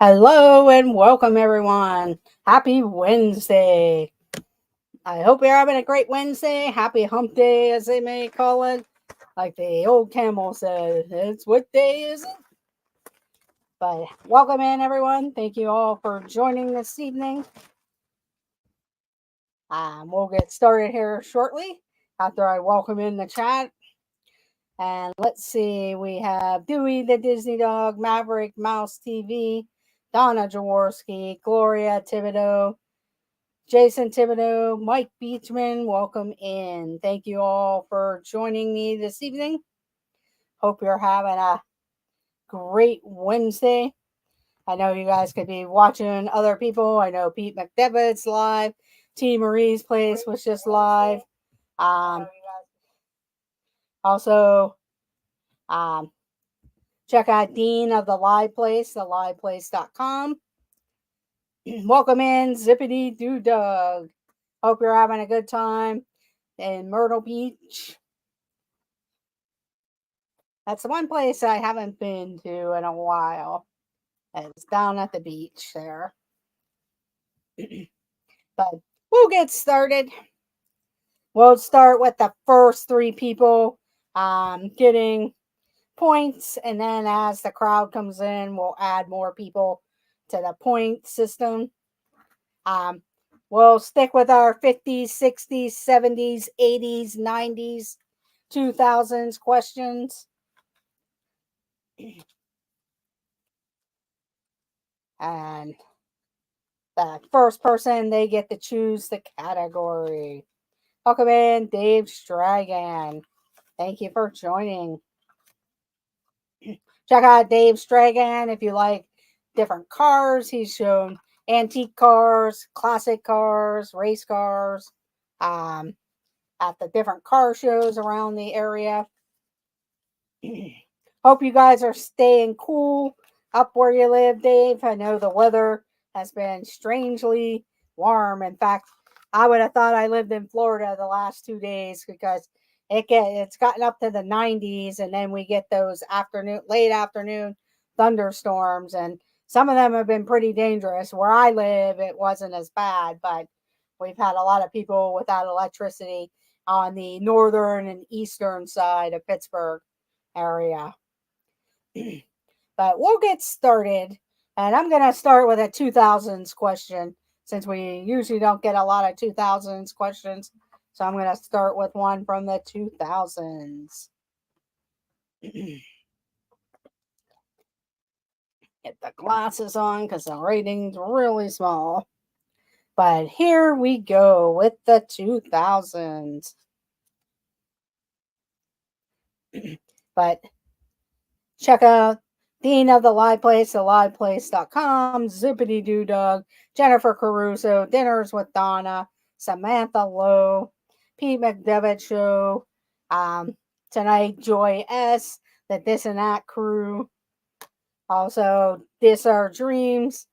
Hello and welcome, everyone. Happy Wednesday. I hope you're having a great Wednesday. Happy hump day, as they may call it. Like the old camel said, it's what day is it? But welcome in, everyone. Thank you all for joining this evening. We'll get started here shortly after I welcome in the chat. And let's see, we have Dewey the Disney Dog, Maverick Mouse TV, Donna Jaworski, Gloria Thibodeau, Jason Thibodeau, Mike Beachman, welcome in. Thank you all for joining me this evening. Hope you're having a great Wednesday. I know you guys could be watching other people. I know Pete McDevitt's live. T. Marie's Place was just live. Also, check out Dean of the Live Place, theliveplace.com. Welcome in, Zippity Doo Dug. Hope you're having a good time in Myrtle Beach. That's the one place I haven't been to in a while. It's down at the beach there. But we'll get started. We'll start with the first three people getting points, and then as the crowd comes in, we'll add more people to the point system. We'll stick with our 50s, 60s, 70s, 80s, 90s, 2000s questions. And the first person, they get to choose the category. Welcome in, Dave Stragan. Thank you for joining. Check out Dave Stragan if you like different cars. He's shown antique cars, classic cars, race cars at the different car shows around the area. Hope you guys are staying cool up where you live, Dave. I know the weather has been strangely warm. In fact, I would have thought I lived in Florida the last 2 days because it's gotten up to the 90s, and then we get those late afternoon thunderstorms, and some of them have been pretty dangerous. Where I live, it wasn't as bad, but we've had a lot of people without electricity on the northern and eastern side of Pittsburgh area. But we'll get started, and I'm going to start with a 2000s question since we usually don't get a lot of 2000s questions. So I'm going to start with one from the 2000s. Get the glasses on because the writing's really small. But here we go with the 2000s. But check out Dean of the Live Place, theliveplace.com, Zippity Doo Dug, Jennifer Caruso, Dinners with Donna, Samantha Lowe, Pete McDevitt Show, tonight Joy S, the This and That Crew, also This Our Dreams,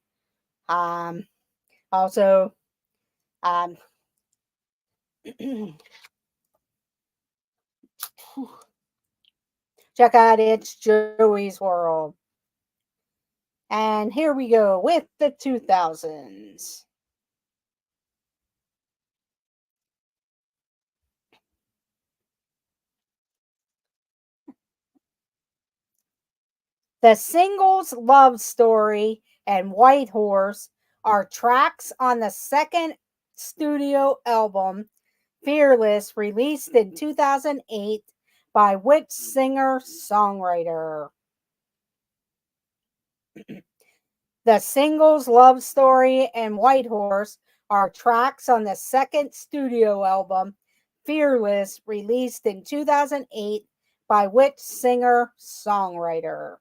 also check out It's Joey's World. And here we go with the 2000s. The singles Love Story and White Horse are tracks on the second studio album, Fearless, released in 2008 by which singer-songwriter? The singles Love Story and White Horse are tracks on the second studio album, Fearless, released in 2008 by which singer-songwriter?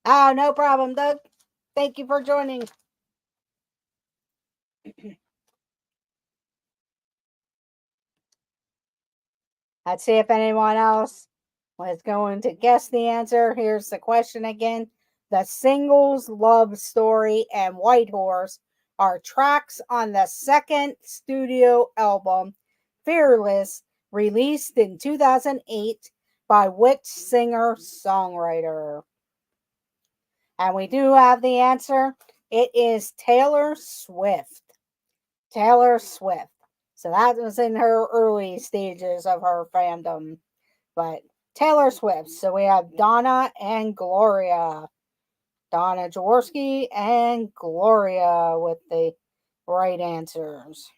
Oh, no problem, Doug. Thank you for joining. Let's see if anyone else was going to guess the answer. Here's the question again. The singles Love Story and White Horse are tracks on the second studio album, Fearless, released in 2008 by which singer-songwriter? And we do have the answer. It is Taylor Swift. Taylor Swift. So that was in her early stages of her fandom. But Taylor Swift. So we have Donna and Gloria. Donna Jaworski and Gloria with the right answers.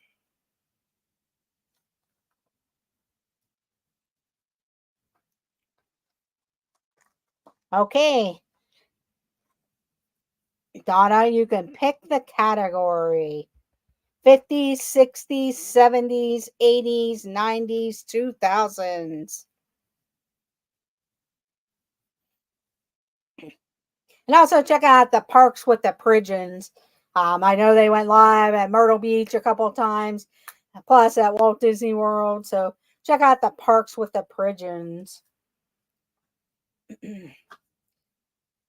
Okay. Donna, you can pick the category. 50s, 60s, 70s, 80s, 90s, 2000s. And also check out the Parks with the Pigeons. I know they went live at Myrtle Beach a couple of times, plus at Walt Disney World. So check out the Parks with the Pigeons.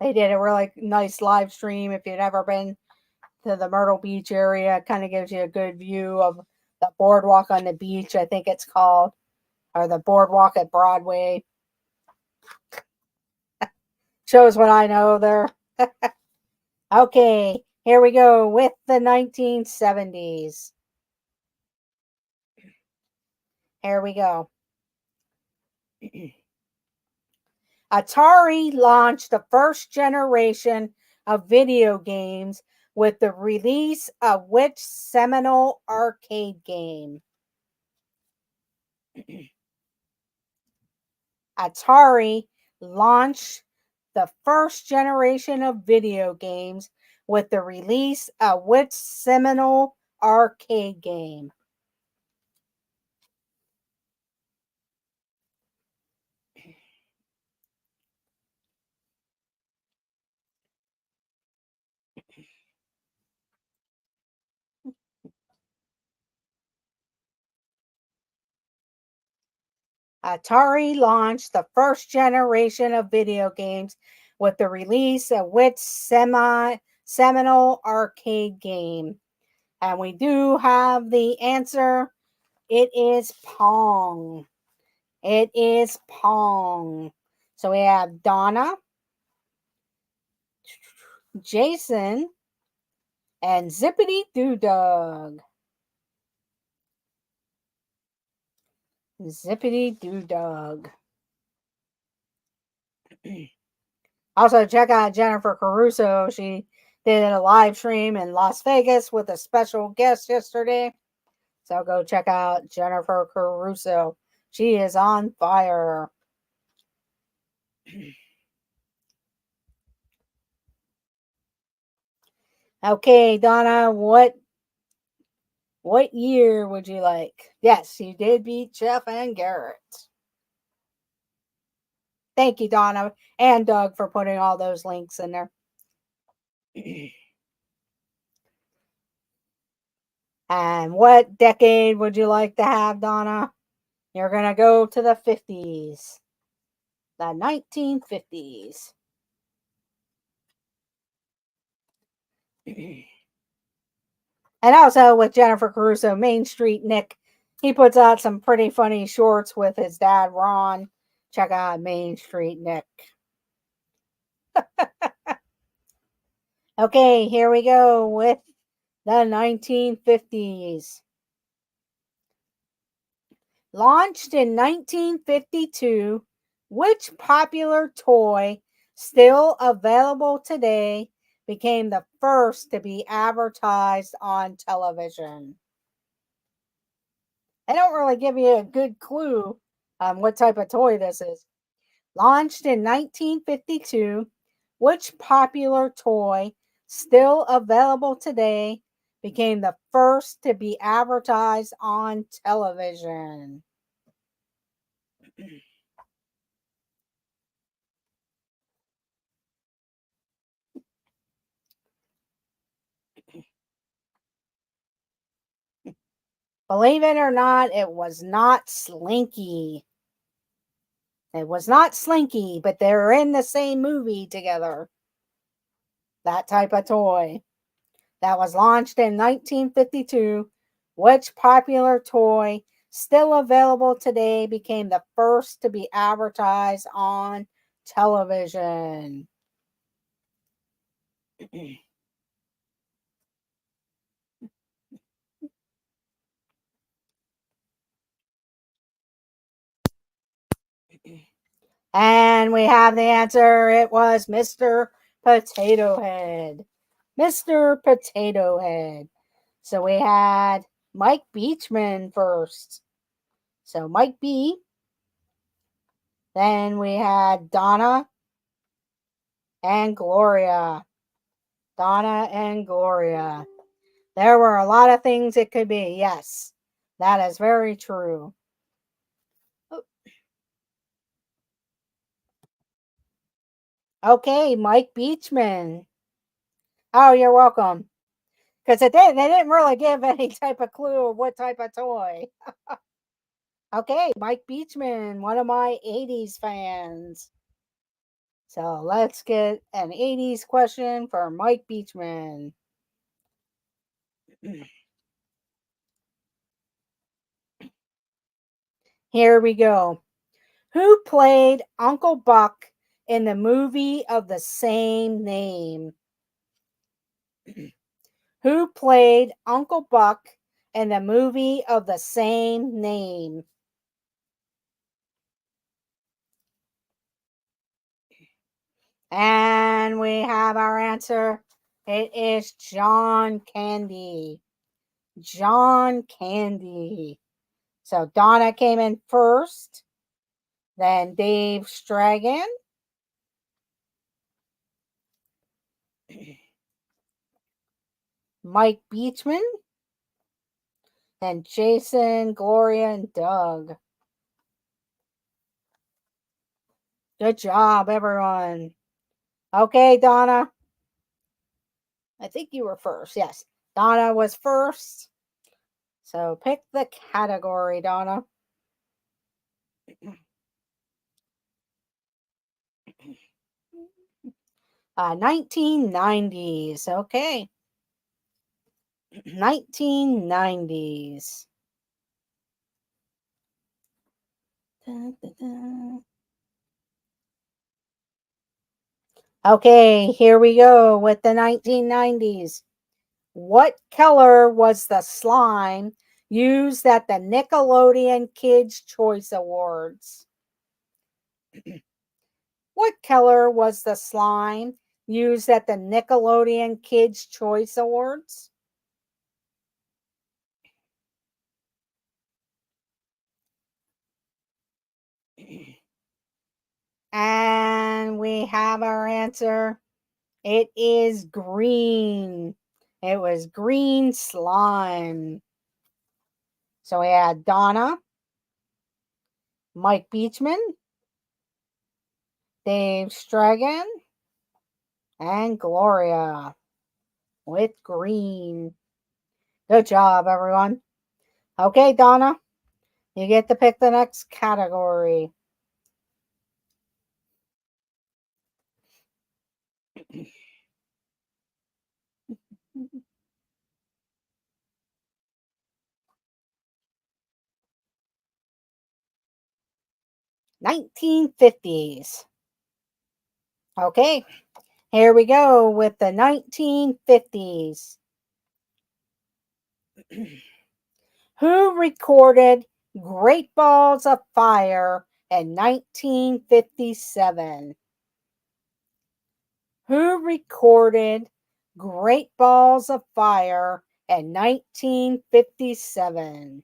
They did a really nice live stream. If you've ever been to the Myrtle Beach area, it kind of gives you a good view of the boardwalk on the beach, I think it's called, or the boardwalk at Broadway. Shows what I know there. Okay, here we go with the 1970s. Here we go. Atari launched the first generation of video games with the release of which seminal arcade game? Atari launched the first generation of video games with the release of which seminal arcade game? Atari launched the first generation of video games with the release of which seminal arcade game? And we do have the answer. It is Pong. It is Pong. So we have Donna, Jason, and Zippity Doo Dug. Zippity Doo Dug. Also, check out Jennifer Caruso. She did a live stream in Las Vegas with a special guest yesterday. So go check out Jennifer Caruso. She is on fire. Okay, Donna, what year would you like? Yes, you did beat Jeff and Garrett. Thank you, Donna and Doug, for putting all those links in there. And what decade would you like to have, Donna? You're going to go to the 50s. The 1950s. And also with Jennifer Caruso, Main Street Nick, he puts out some pretty funny shorts with his dad, Ron. Check out Main Street Nick. Okay, here we go with the 1950s. Launched in 1952, which popular toy, still available today, became the first to be advertised on television? They don't really give you a good clue on what type of toy this is. Launched in 1952, which popular toy, still available today, became the first to be advertised on television? Believe it or not, it was not Slinky. It was not Slinky, but they're in the same movie together. That type of toy. That was launched in 1952. Which popular toy, still available today, became the first to be advertised on television? And we have the answer. It was Mr. Potato Head. Mr. Potato Head. So we had Mike Beachman first. So Mike B. Then we had Donna and Gloria. Donna and Gloria. There were a lot of things it could be. Yes, that is very true. Okay, Mike Beachman. Oh, you're welcome. Because they didn't really give any type of clue of what type of toy. Okay, Mike Beachman, one of my 80s fans. So let's get an 80s question for Mike Beachman. Here we go. Who played Uncle Buck in the movie of the same name? Who played Uncle Buck in the movie of the same name? And we have our answer. It is John Candy. John Candy. So Donna came in first, then Dave Stragan, Mike Beachman, then Jason, Gloria, and Doug. Good job, everyone. Okay, Donna. I think you were first. Yes, Donna was first. So pick the category, Donna. 1990s. Okay. 1990s. Dun, dun, dun. Okay, here we go with the 1990s. What color was the slime used at the Nickelodeon Kids' Choice Awards? What color was the slime used at the Nickelodeon Kids' Choice Awards? And we have our answer. It is green. It was green slime. So we had Donna, Mike Beachman, Dave Stragan, and Gloria with green. Good job, everyone. Okay, Donna, you get to pick the next category. (1950s). Okay, here we go with the 1950s. Who recorded Great Balls of Fire in 1957? Who recorded Great Balls of Fire in 1957?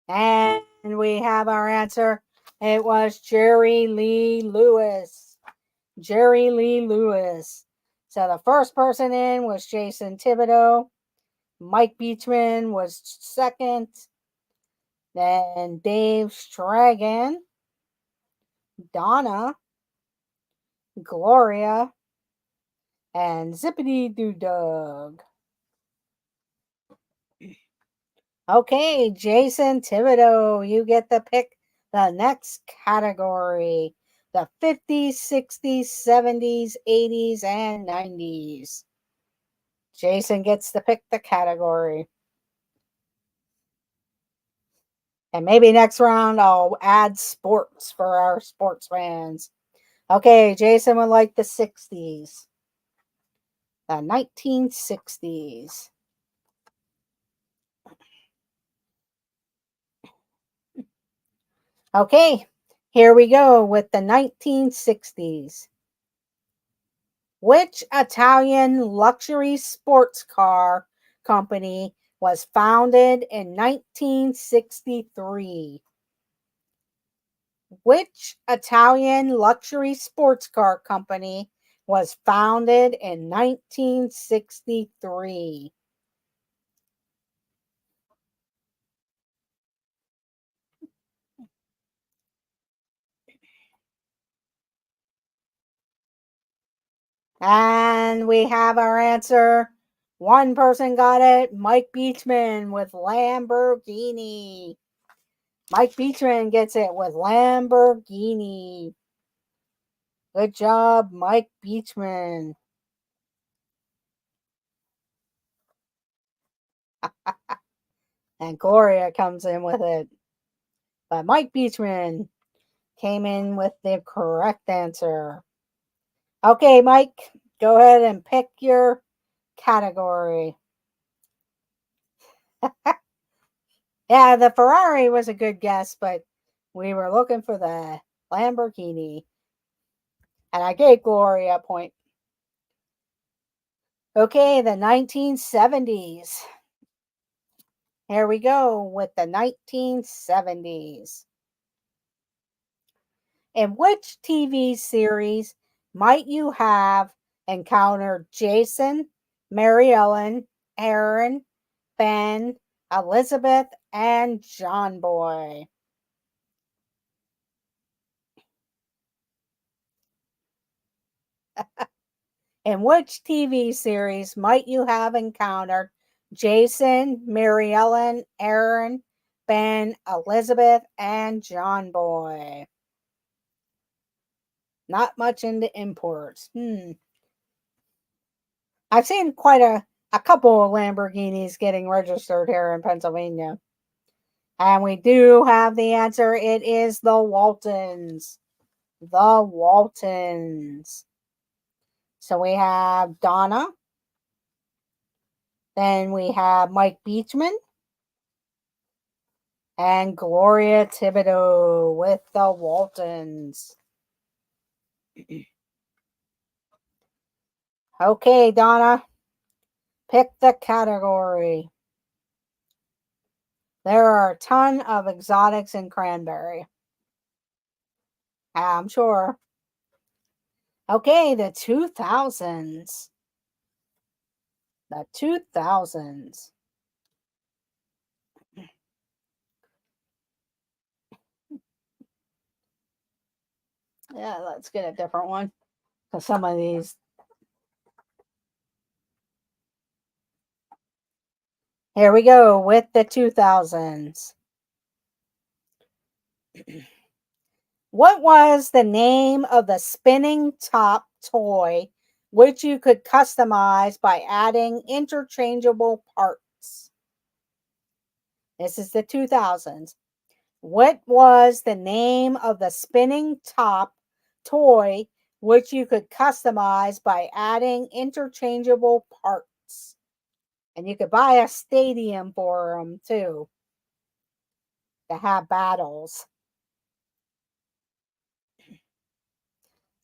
And we have our answer. It was Jerry Lee Lewis. Jerry Lee Lewis. So the first person in was Jason Thibodeau. Mike Beachman was second. Then Dave Stragan, Donna, Gloria, and Zippity Doo Dug. Okay, Jason Thibodeau, you get to pick the next category. the 50s, 60s, 70s, 80s, and 90s. Jason gets to pick the category. And maybe next round I'll add sports for our sports fans. Okay, Jason would like the 60s. The 1960s. Okay, here we go with the 1960s. Which Italian luxury sports car company was founded in 1963? Which Italian luxury sports car company was founded in 1963? And we have our answer. One person got it. Mike Beachman with Lamborghini. Mike Beachman gets it with Lamborghini. Good job, Mike Beachman. And Gloria comes in with it. But Mike Beachman came in with the correct answer. Okay, Mike, go ahead and pick your category. Yeah, the Ferrari was a good guess, but we were looking for the Lamborghini. And I gave Gloria a point. Okay, the 1970s. Here we go with the 1970s. In which TV series might you have encountered Jason, Mary Ellen, Aaron, Ben, Elizabeth, and John Boy? In which TV series might you have encountered Jason, Mary Ellen, Aaron, Ben, Elizabeth, and John Boy? Not much into imports. I've seen quite a couple of Lamborghinis getting registered here in Pennsylvania. And we do have the answer. It is the Waltons. The Waltons. So we have Donna. Then we have Mike Beachman. And Gloria Thibodeau with the Waltons. Okay, Donna. Pick the category. There are a ton of exotics in Cranberry. I'm sure. Okay, the 2000s. The 2000s. Yeah, let's get a different one. Because some of these. Here we go with the 2000s. What was the name of the spinning top toy which you could customize by adding interchangeable parts? This is the 2000s. What was the name of the spinning top toy which you could customize by adding interchangeable parts? And you could buy a stadium for them too to have battles.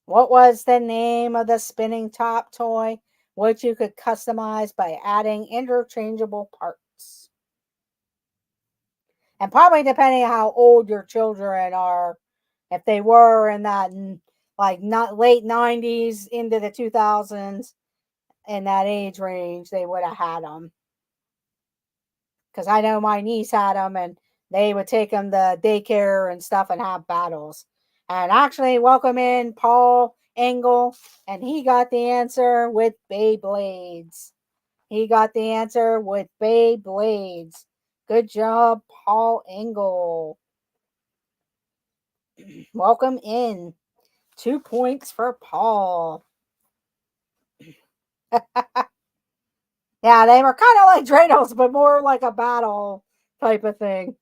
What was the name of the spinning top toy which you could customize by adding interchangeable parts? And probably depending on how old your children are, if they were in that like not late 90s into the 2000s in that age range, they would have had them. Because I know my niece had them and they would take them to daycare and stuff and have battles. And actually, welcome in Paul Engel, and he got the answer with Beyblades. He got the answer with Beyblades. Good job, Paul Engel. Welcome in. 2 points for Paul. Yeah, they were kind of like dreidels, but more like a battle type of thing.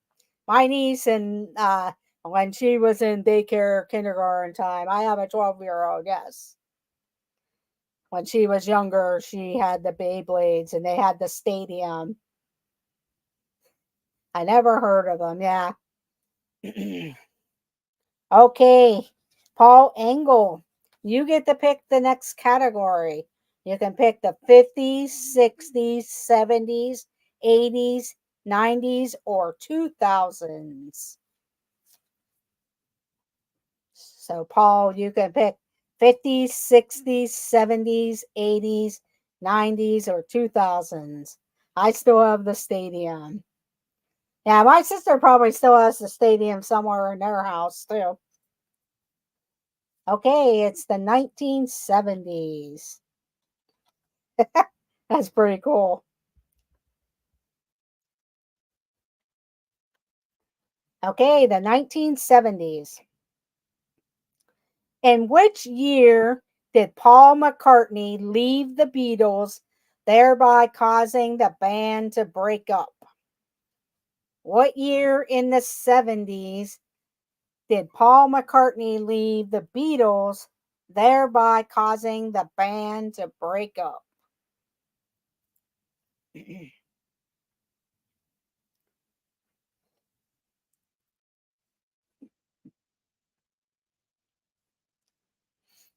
My niece and when she was in daycare, kindergarten time, I have a 12-year-old, yes. When she was younger, she had the Beyblades and they had the stadium. I never heard of them, yeah. Okay, Paul Engel, you get to pick the next category. You can pick the 50s, 60s, 70s, 80s, 90s, or 2000s. So, Paul, you can pick 50s, 60s, 70s, 80s, 90s, or 2000s. I still have the stadium. Yeah, my sister probably still has the stadium somewhere in their house, too. Okay, it's the 1970s. That's pretty cool. Okay, the 1970s. In which year did Paul McCartney leave the Beatles, thereby causing the band to break up? What year in the 70s did Paul McCartney leave the Beatles, thereby causing the band to break up?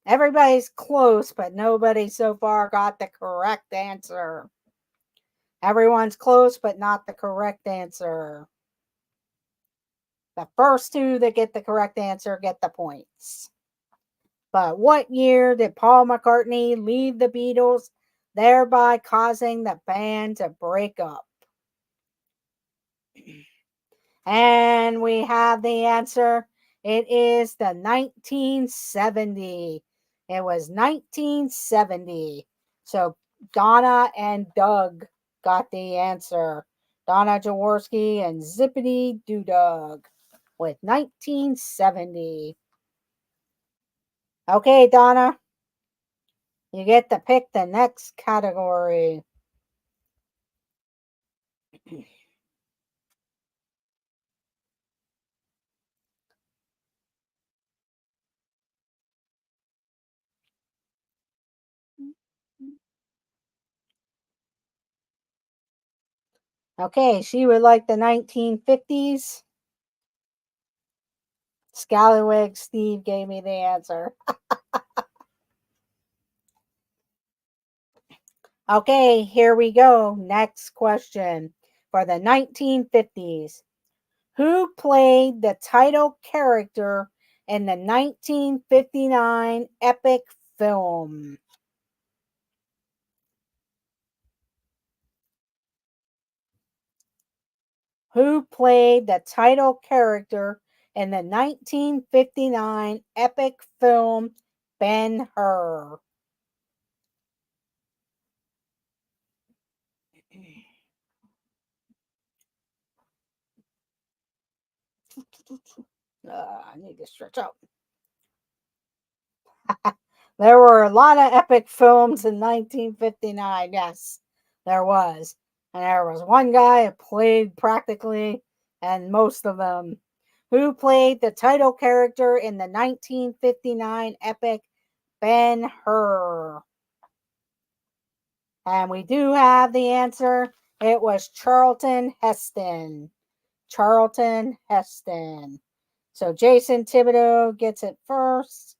Everybody's close, but nobody so far got the correct answer. Everyone's close, but not the correct answer. The first two that get the correct answer get the points. But what year did Paul McCartney leave the Beatles, thereby causing the band to break up? And we have the answer. It is the 1970. It was 1970. So Donna and Doug got the answer. Donna Jaworski and Zippity Doo Dug with 1970. Okay, Donna, you get to pick the next category. Okay, she would like the 1950s. Scallywag Steve gave me the answer. Okay, here we go. Next question for the 1950s. Who played the title character in the 1959 epic film? Who played the title character in the 1959 epic film Ben-Hur? I need to stretch out. There were a lot of epic films in 1959. Yes, there was. And there was one guy who played practically and most of them. Who played the title character in the 1959 epic Ben-Hur? And we do have the answer. It was Charlton Heston. Charlton Heston. So Jason Thibodeau gets it first.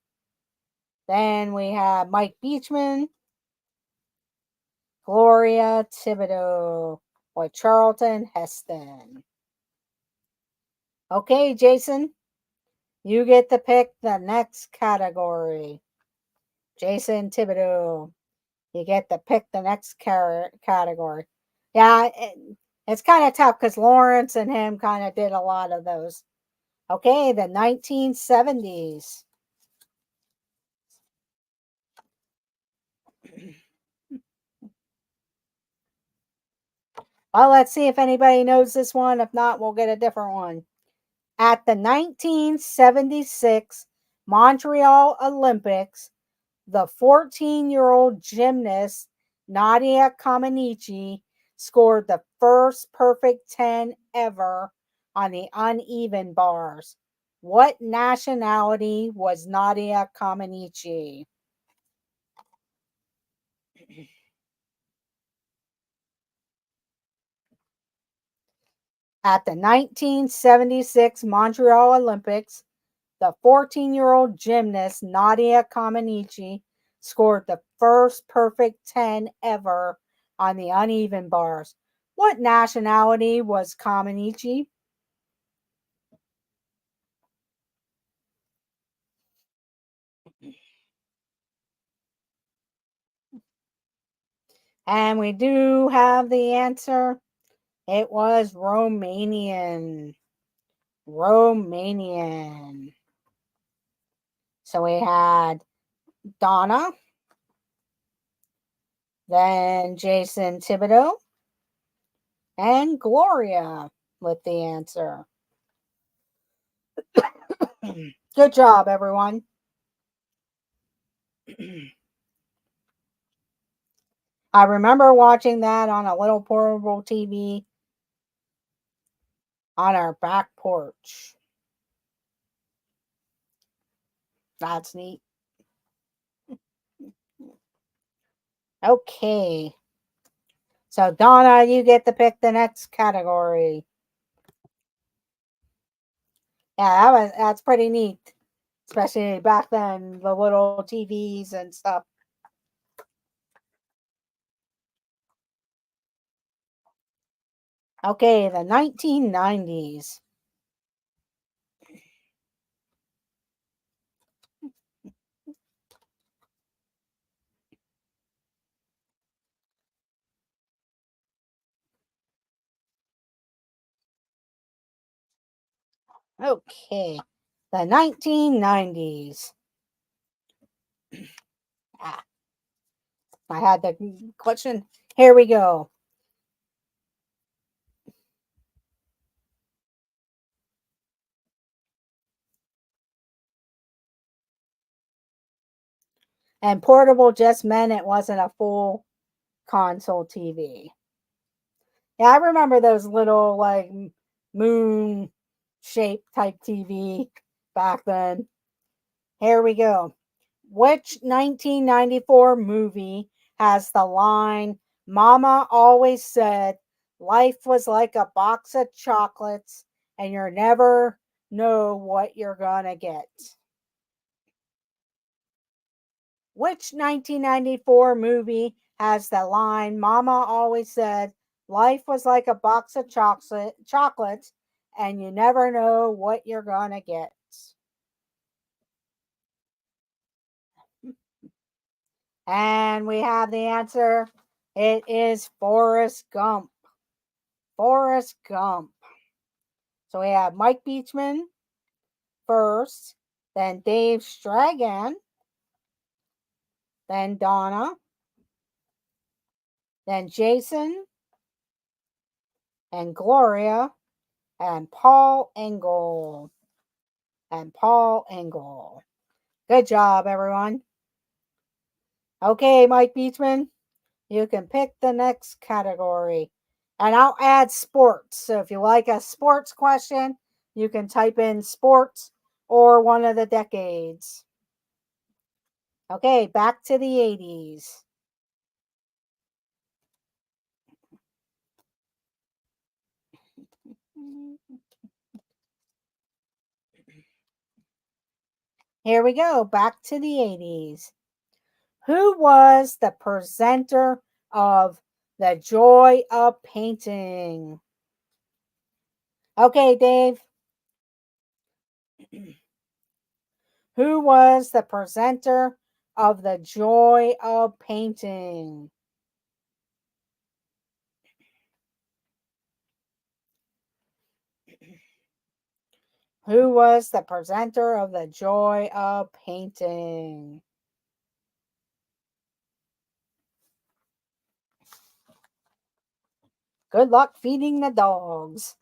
Then we have Mike Beachman, Gloria Thibodeau, or Charlton Heston. Okay, Jason, you get to pick the next category. Jason Thibodeau, you get to pick the next category. Yeah, it's kind of tough because Lawrence and him kind of did a lot of those. Okay, the 1970s. Well, let's see if anybody knows this one. If not, we'll get a different one. At the 1976 Montreal Olympics, the 14-year-old gymnast Nadia Comaneci scored the first perfect 10 ever on the uneven bars. What nationality was Nadia Comaneci? At the 1976 Montreal Olympics, the 14-year-old gymnast Nadia Comaneci scored the first perfect 10 ever on the uneven bars. What nationality was Comaneci? And we do have the answer. It was Romanian. Romanian. So we had Donna, then Jason Thibodeau, and Gloria with the answer. Good job, everyone. I remember watching that on a little portable TV on our back porch. That's neat. Okay. So, Donna, you get to pick the next category. Yeah, that's pretty neat. Especially back then, the little TVs and stuff. Okay, the 1990s. Okay, the 1990s. Ah, I had the question. Here we go. And portable just meant it wasn't a full console TV. Yeah, I remember those little like moon shaped type TV back then. Here we go. Which 1994 movie has the line, Mama always said life was like a box of chocolates and you never know what you're gonna get? Which 1994 movie has the line, Mama always said life was like a box of chocolates and you never know what you're gonna get? And we have the answer. It is Forrest Gump. Forrest Gump. So we have Mike Beachman first, then Dave Stragan, then Donna, then Jason, and Gloria, and Paul Engel. And Paul Engel. Good job, everyone. Okay, Mike Beachman, you can pick the next category. And I'll add sports. So if you like a sports question, you can type in sports or one of the decades. Okay, back to the 80s. Here we go, back to the 80s. Who was the presenter of The Joy of Painting? Okay, Dave. Who was the presenter of The Joy of Painting? Who was the presenter of The Joy of Painting? Good luck feeding the dogs.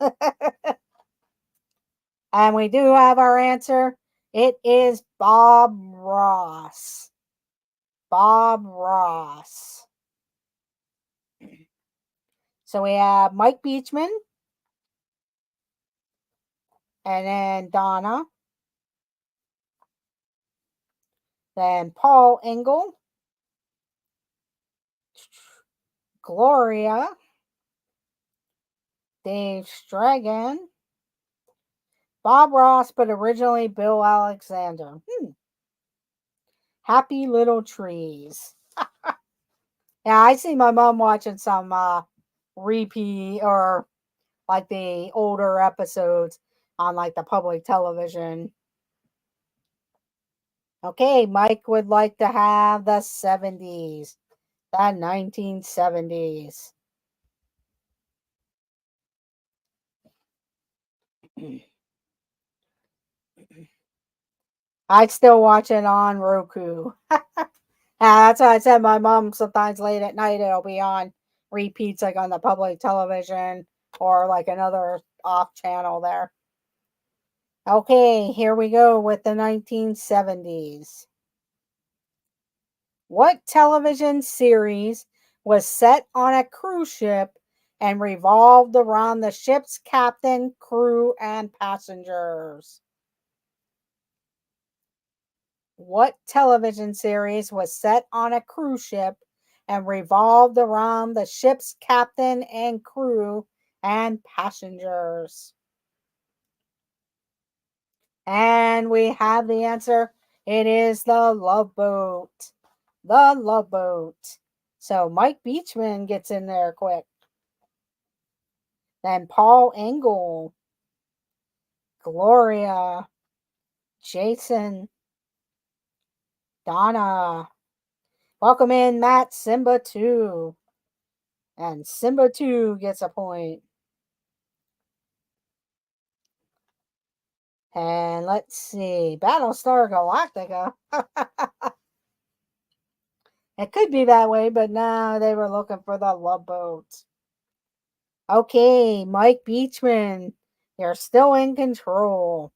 And we do have our answer. It is Bob Ross. Bob Ross. So we have Mike Beechman, and then Donna, then Paul Engel, Gloria, Dave Stragan, Bob Ross, but originally Bill Alexander. Happy Little Trees. Yeah, I see my mom watching some repeat or like the older episodes on like the public television. Okay, Mike would like to have the 70s, the 1970s. I'd still watch it on Roku. That's why I said my mom sometimes late at night it'll be on repeats like on the public television or like another off channel there. Okay, here we go with the 1970s. What television series was set on a cruise ship and revolved around the ship's captain, crew, and passengers? What television series was set on a cruise ship and revolved around the ship's captain and crew and passengers? And we have the answer. It is the Love Boat. The Love Boat. So Mike Beechman gets in there quick. Then Paul Engel, Gloria, Jason, Donna. Welcome in, Matt Simba 2. And Simba 2 gets a point. And let's see. Battlestar Galactica. It could be that way, but no, they were looking for the Love Boat. Okay, Mike Beechman. You're still in control.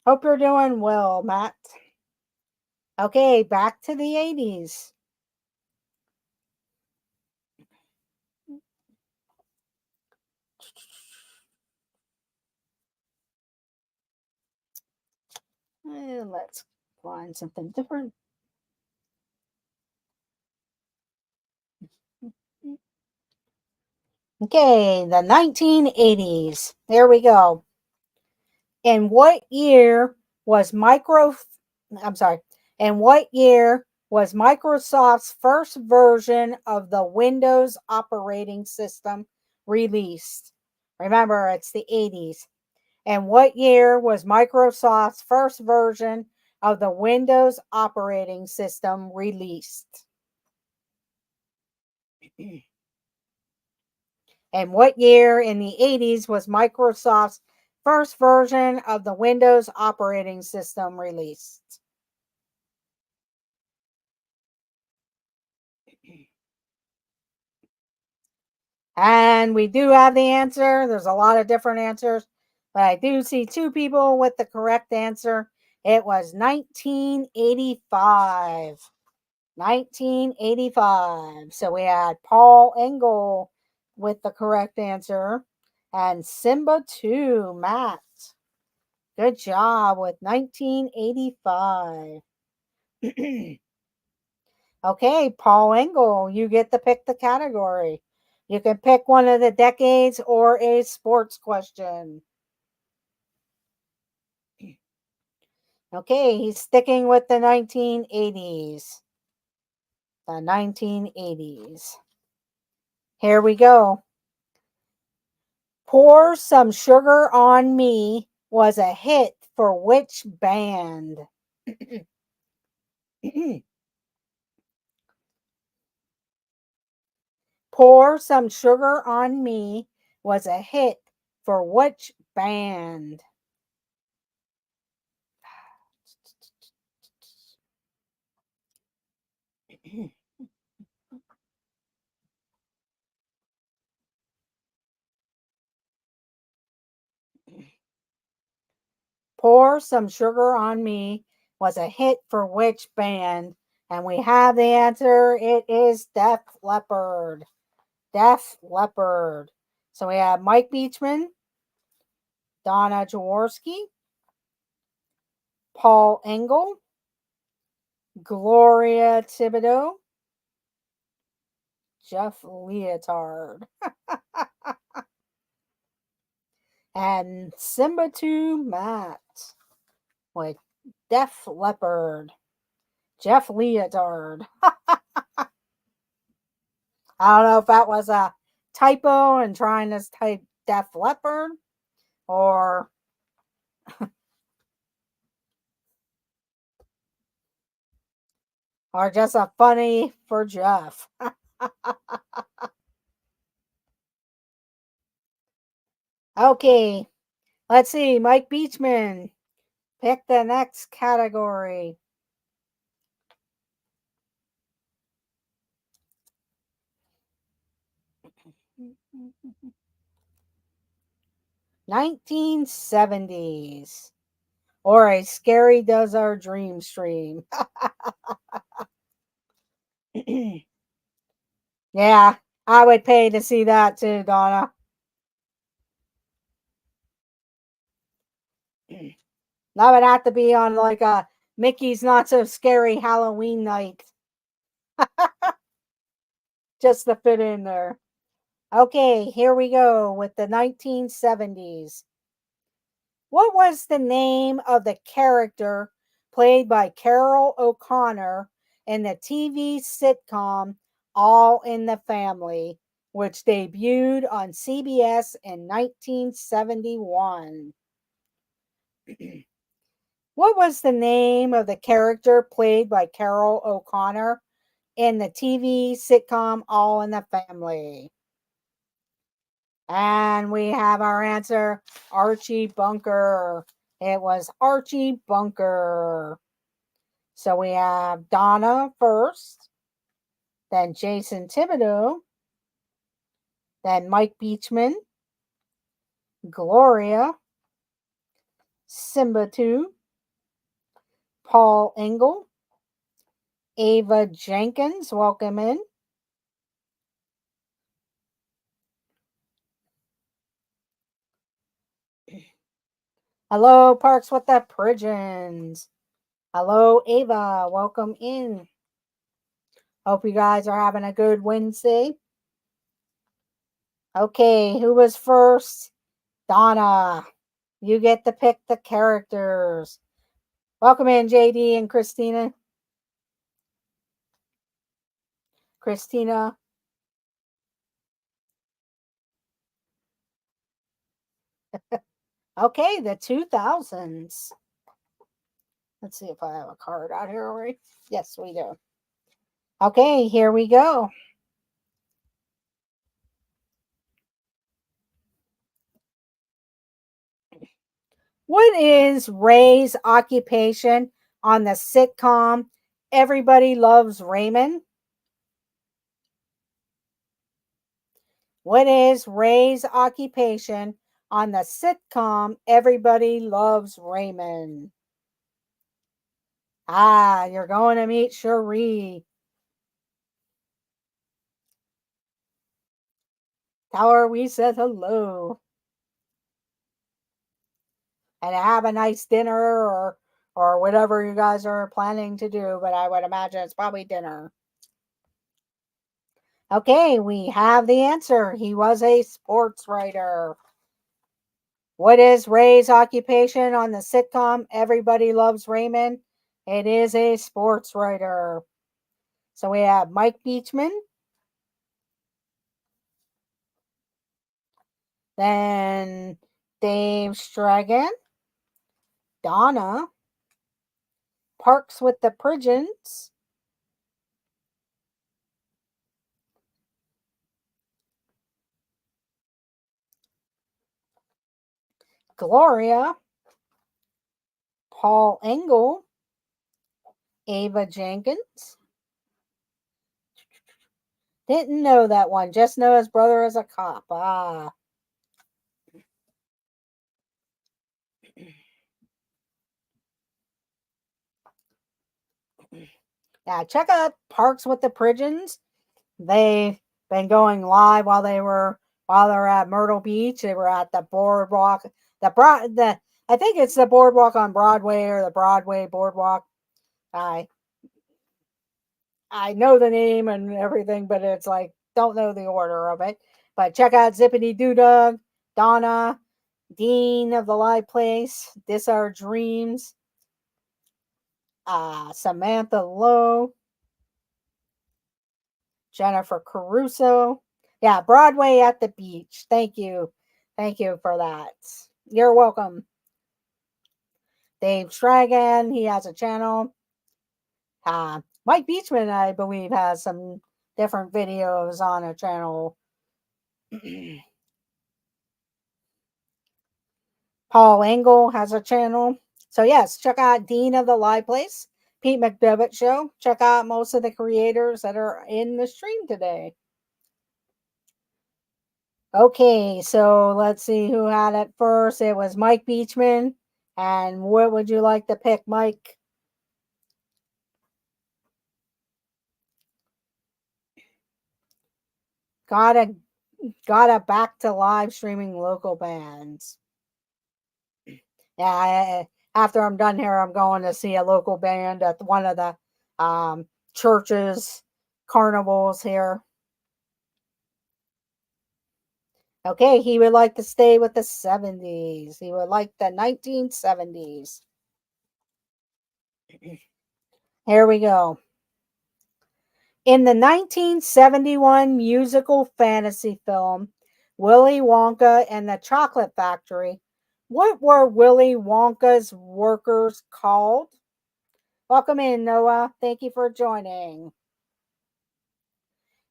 Hope you're doing well, Matt. Okay, back to the 80s. And let's find something different. Okay, the 1980s. There we go. In what year was I'm sorry. In what year was Microsoft's first version of the Windows operating system released? Remember, it's the 80s. And what year was Microsoft's first version of the Windows operating system released? And what year in the 80s was Microsoft's first version of the Windows operating system released? And we do have the answer. There's a lot of different answers, but I do see two people with the correct answer. It was 1985. 1985. So we had Paul Engel with the correct answer and Simba 2, Matt. Good job with 1985. Okay, Paul Engel, you get to pick the category. You can pick one of the decades or a sports question. Okay, he's sticking with the 1980s. The 1980s. Here we go. Pour Some Sugar on Me was a hit for which band? Pour Some Sugar on Me was a hit for which band? Pour Some Sugar on Me was a hit for which band? And we have the answer. It is Def Leppard. Def Leppard. So we have Mike Beachman, Donna Jaworski, Paul Engel, Gloria Thibodeau, Jeff Leotard, and Simba 2 Matt with Def Leppard. Jeff Leotard. I don't know if that was a typo and trying to type Def Leppard or just a funny for Jeff. Okay, let's see. Mike Beachman, pick the next category. $1970s or a Scary Does Our Dream stream. Yeah, I would pay to see that too, Donna. That would have to be on like a Mickey's Not So Scary Halloween night. Just to fit in there. Okay, here we go with the 1970s. What was the name of the character played by Carol O'Connor in the TV sitcom All in the Family, which debuted on CBS in 1971? What was the name of the character played by Carol O'Connor in the TV sitcom All in the Family? And we have our answer, Archie Bunker. It was Archie Bunker. So we have Donna first, then Jason Thibodeau, then Mike Beachman, Gloria, Simba 2, Paul Engel, Ava Jenkins, welcome in. Hello, Parks with the Pigeons. Hello, Ava, welcome in. Hope you guys are having a good Wednesday. Okay, who was first? Donna. You get to pick the characters. Welcome in, JD and Christina. Christina. Okay, the 2000s. Let's see if I have a card out here already. Yes, we do. Okay, here we go. What is Ray's occupation on the sitcom Everybody Loves Raymond? What is Ray's occupation on the sitcom Everybody Loves Raymond? Ah, you're going to meet Cherie. Tell her we said hello. And have a nice dinner or whatever you guys are planning to do, but I would imagine it's probably dinner. Okay, we have the answer. He was a sports writer. What is Ray's occupation on the sitcom Everybody Loves Raymond? It is a sports writer. So we have Mike Beachman, then Dave Stragan, Donna, Parks with the Pigeons, Gloria, Paul Engel, Ava Jenkins. Didn't know that one. Just know his brother is a cop. Ah. Yeah, check out Parks with the Pigeons. They've been going live while they're at Myrtle Beach. They were at the boardwalk. The I think it's the boardwalk on Broadway or the Broadway boardwalk. I I know the name and everything, but it's like don't know the order of it. But check out Zippity Doo Dug, Donna, Dean of the Live Place, This Our Dreams, Samantha Lowe, Jennifer Caruso. Yeah, Broadway at the Beach. Thank you. Thank you for that. You're welcome. Dave Stragan, he has a channel. Mike Beachman, I believe, has some different videos on a channel. Paul Engel has a channel. So, yes, check out Dean of the Live Place, Pete McDevitt Show. Check out most of the creators that are in the stream today. Okay, so let's see who had it first. It was Mike Beachman. And what would you like to pick, Mike? Gotta back to live streaming local bands. Yeah, after I'm done here, I'm going to see a local band at one of the churches carnivals here. Okay, he would like to stay with the 70s. He would like the 1970s. Here we go. In the 1971 musical fantasy film, Willy Wonka and the Chocolate Factory, what were Willy Wonka's workers called? Welcome in, Noah. Thank you for joining.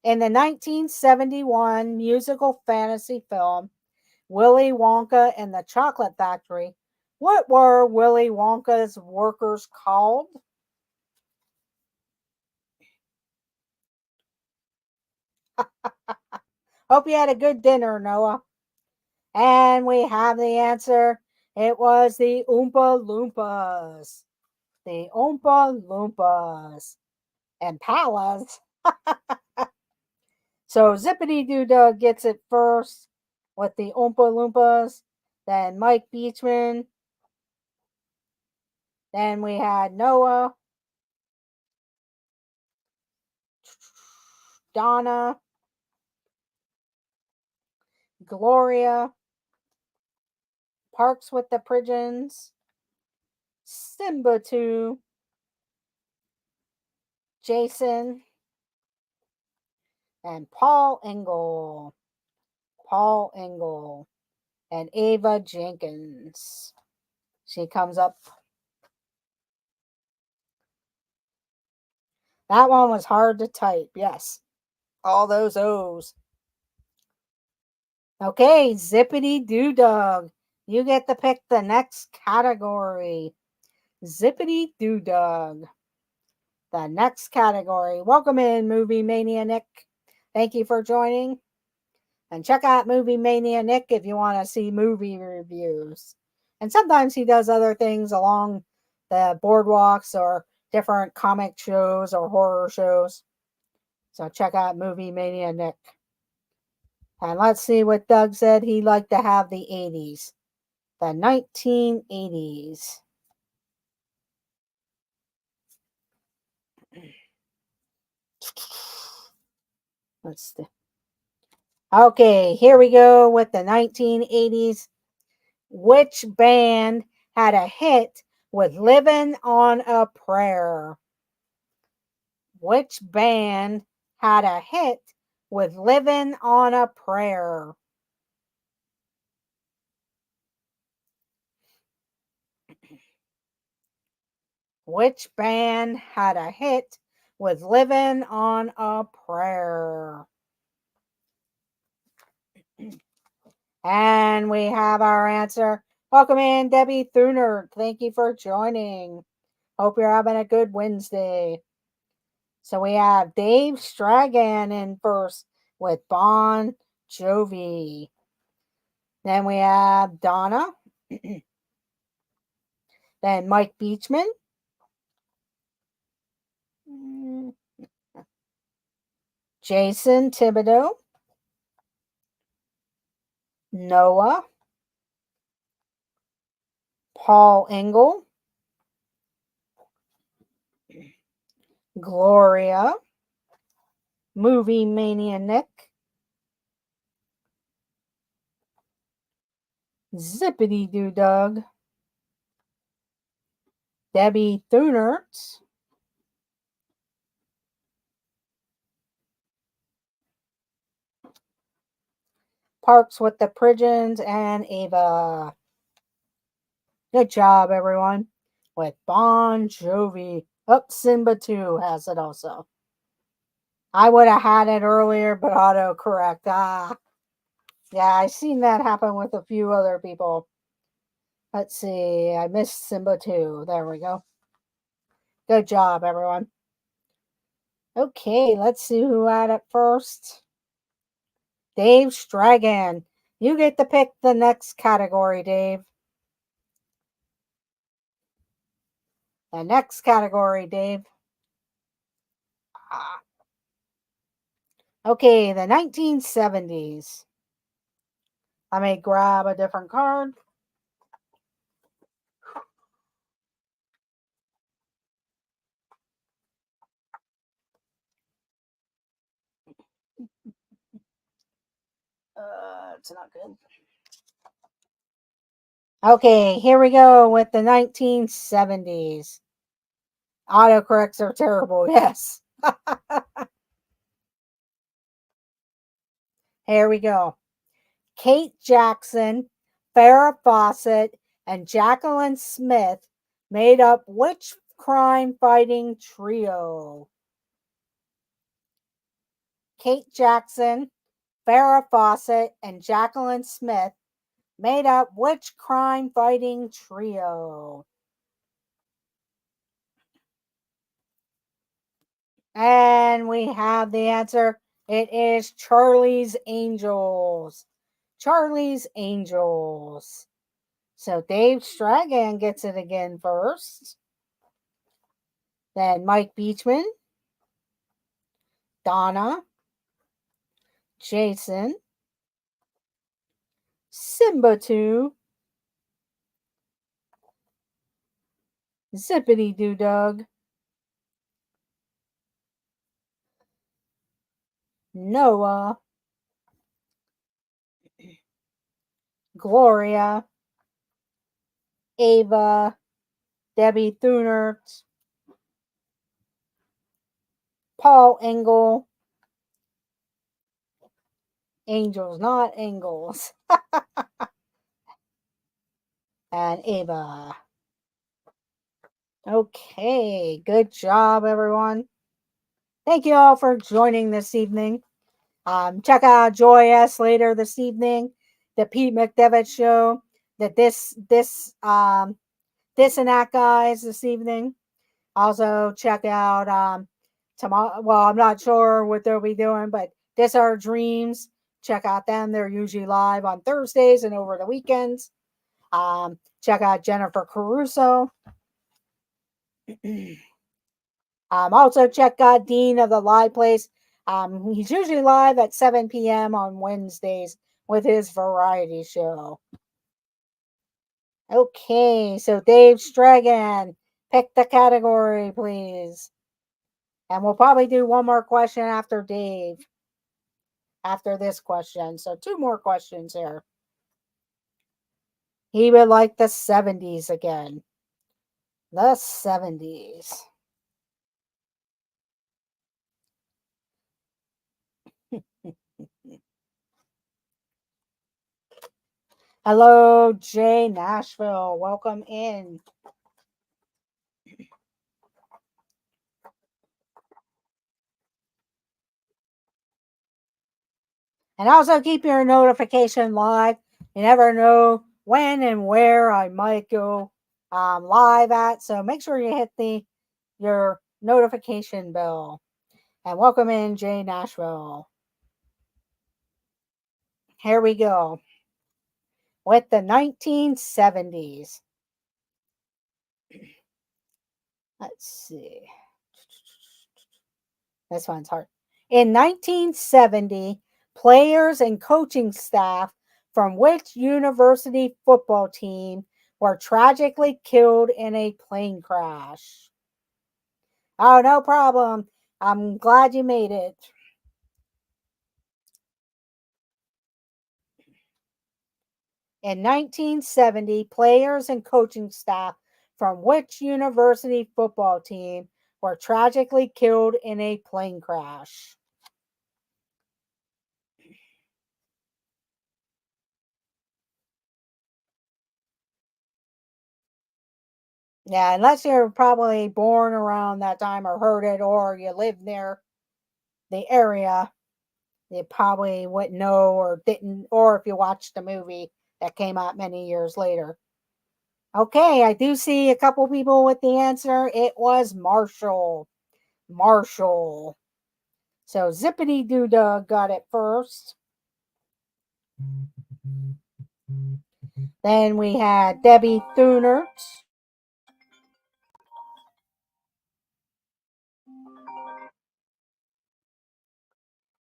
In the 1971 musical fantasy film, Willy Wonka and the Chocolate Factory, what were Willy Wonka's workers called? Hope you had a good dinner, Noah. And we have the answer. It was the Oompa Loompas. The Oompa Loompas. And Palas. So Zippity Doo Dah gets it first with the Oompa Loompas. Then Mike Beachman. Then we had Noah. Donna. Gloria. Parks with the Pigeons. Simba 2. Jason. And Paul Engel. Paul Engel. And Ava Jenkins. She comes up. That one was hard to type. Yes. All those O's. Okay, Zippity Doo Dug. You get to pick the next category. Zippity Doo Dug. The next category. Welcome in, Movie Mania Nick. Thank you for joining. And check out Movie Mania Nick if you want to see movie reviews. And sometimes he does other things along the boardwalks or different comic shows or horror shows. So check out Movie Mania Nick. And let's see what Doug said. He'd like to have the 80s. The 1980s. Let's see. Okay, here we go with the 1980s. Which band had a hit with Living on a Prayer? Which band had a hit with Living on a Prayer? Which band had a hit with Living on a Prayer? And we have our answer. Welcome in, Debbie Thuner. Thank you for joining. Hope you're having a good Wednesday. So we have Dave Stragan in first with Bon Jovi. Then we have Donna. Then Mike Beachman. Jason Thibodeau, Noah, Paul Engel, Gloria, Movie Mania Nick, Zippity Doo Dug, Debbie Thunert, Parks with the Pigeons, and Ava. Good job, everyone. With Bon Jovi. Oh, Simba 2 has it also. I would have had it earlier, but autocorrect. Yeah, I've seen that happen with a few other people. Let's see. I missed Simba 2. There we go. Good job, everyone. Okay, let's see who had it first. Dave Stragan. You get to pick the next category, Dave. The next category, Dave. Okay, the 1970s. I may grab a different card. It's not good. Okay, here we go with the 1970s. Autocorrects are terrible, yes. Here we go. Kate Jackson, Farrah Fawcett, and Jacqueline Smith made up which crime fighting trio? Kate Jackson, Farrah Fawcett, and Jacqueline Smith made up which crime fighting trio? And we have the answer. It is Charlie's Angels. Charlie's Angels. So Dave Stragan gets it again first. Then Mike Beachman, Donna, Jason, Simba 2, Zippity Doo Dug, Noah, Gloria, Ava, Debbie Thunert, Paul Engel, Angels, not Angles, and Ava. Okay, good job, everyone. Thank you all for joining this evening. Check out Joy S later this evening, the Pete McDevitt show, this and that guys this evening. Also check out tomorrow. Well, I'm not sure what they'll be doing, but This Our Dreams. Check out them. They're usually live on Thursdays and over the weekends. Check out Jennifer Caruso. Also check out Dean of the Live Place. He's usually live at 7 p.m. on Wednesdays with his variety show. Okay, so Dave Stragan, pick the category, please. And we'll probably do one more question after Dave. After this question. So 2 more questions here. He would like the 70s again. The 70s. Hello, Jay Nashville. Welcome in. And also keep your notification live. You never know when and where I might go live at. So make sure you hit your notification bell. And welcome in, Jay Nashville. Here we go. With the 1970s. Let's see. This one's hard. In 1970, players and coaching staff from which university football team were tragically killed in a plane crash? Oh, no problem. I'm glad you made it. In 1970, players and coaching staff from which university football team were tragically killed in a plane crash? Yeah, unless you're probably born around that time or heard it or you live near the area, you probably wouldn't know or didn't, or if you watched the movie that came out many years later. Okay, I do see a couple people with the answer. It was Marshall. Marshall. So Zippity Doo Dug got it first. Then we had Debbie Thunert.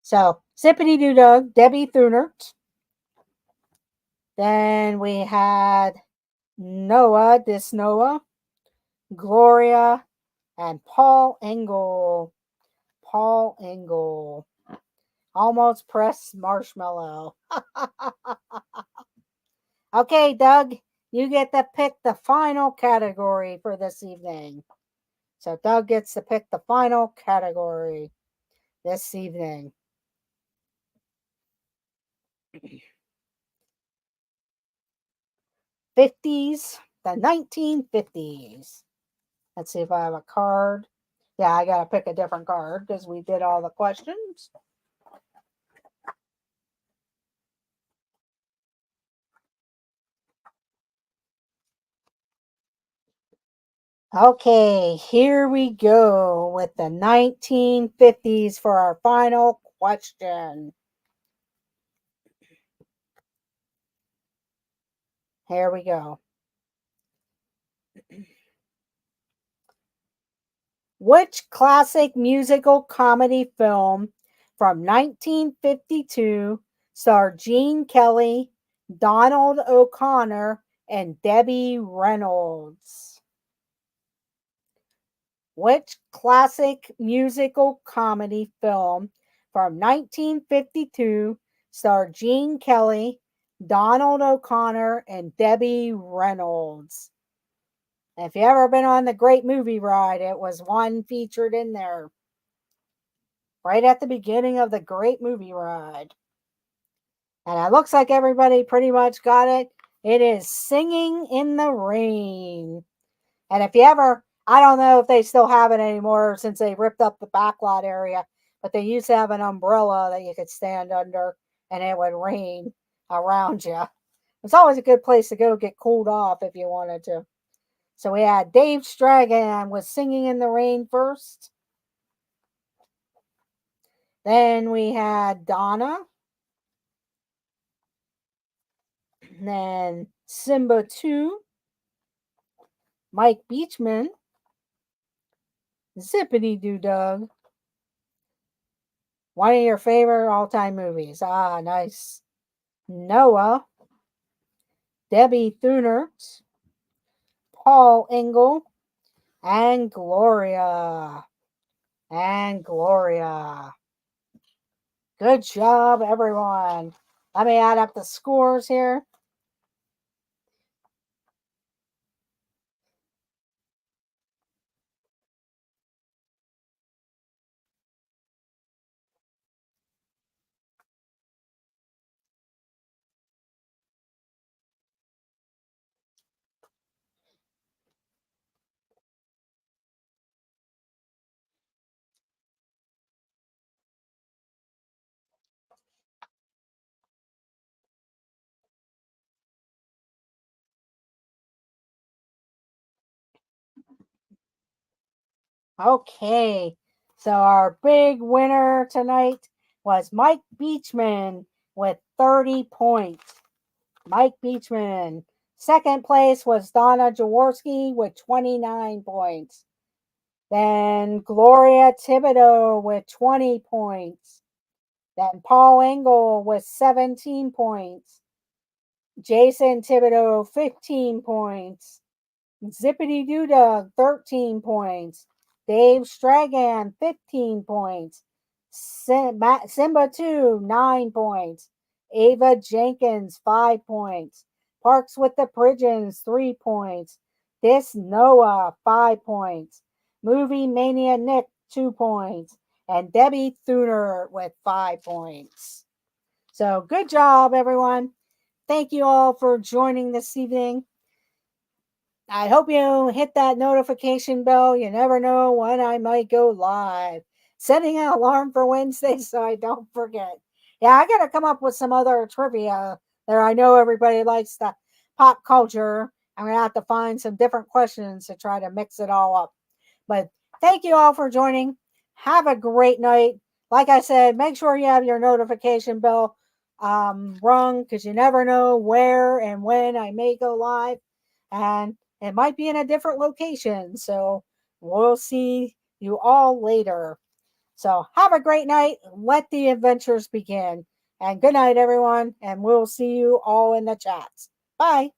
So Zippity Doo Dug, Debbie Thunert. Then we had Noah, Noah, Gloria, and Paul Engel. Paul Engel. Almost pressed marshmallow. Okay, Doug, you get to pick the final category for this evening. So Doug gets to pick the final category this evening. '50s, the 1950s. Let's see if I have a card. Yeah, I gotta pick a different card because we did all the questions. Okay, here we go with the 1950s for our final question. Here we go. Which classic musical comedy film from 1952 starred Gene Kelly, Donald O'Connor, and Debbie Reynolds? Which classic musical comedy film from 1952 starred Gene Kelly, Donald O'Connor, and Debbie Reynolds? If you ever been on the Great Movie Ride, it was one featured in there right at the beginning of the Great Movie Ride. And it looks like everybody pretty much got it. It is Singing in the Rain. And if you ever, I don't know if they still have it anymore since they ripped up the backlot area, but they used to have an umbrella that you could stand under and it would rain around you. It's always a good place to go get cooled off if you wanted to. So we had Dave Stragan was Singing in the Rain first. Then we had Donna. And then Simba 2. Mike Beachman. Zippity Doo Dug. One of your favorite all-time movies. Ah, nice. Noah. Debbie Thunert. Paul Engel. And Gloria. And Gloria. Good job, everyone. Let me add up the scores here. Okay, so our big winner tonight was Mike Beachman with 30 points. Mike Beachman. Second place was Donna Jaworski with 29 points. Then Gloria Thibodeau with 20 points. Then Paul Engel with 17 points. Jason Thibodeau, 15 points. Zippity Doo Dug, 13 points. Dave Stragan, 15 points. Simba 2, 9 points. Ava Jenkins, 5 points. Parks with the Pigeons, 3 points. This Noah, 5 points. Movie Mania Nick, 2 points. And Debbie Thuner with 5 points. So good job, everyone. Thank you all for joining this evening. I hope you hit that notification bell. You never know when I might go live. Setting an alarm for Wednesday so I don't forget. Yeah, I got to come up with some other trivia that I know everybody likes the pop culture. I'm going to have to find some different questions to try to mix it all up. But thank you all for joining. Have a great night. Like I said, make sure you have your notification bell rung because you never know where and when I may go live. And it might be in a different location. So we'll see you all later. So have a great night. Let the adventures begin. And good night, everyone. And we'll see you all in the chats. Bye.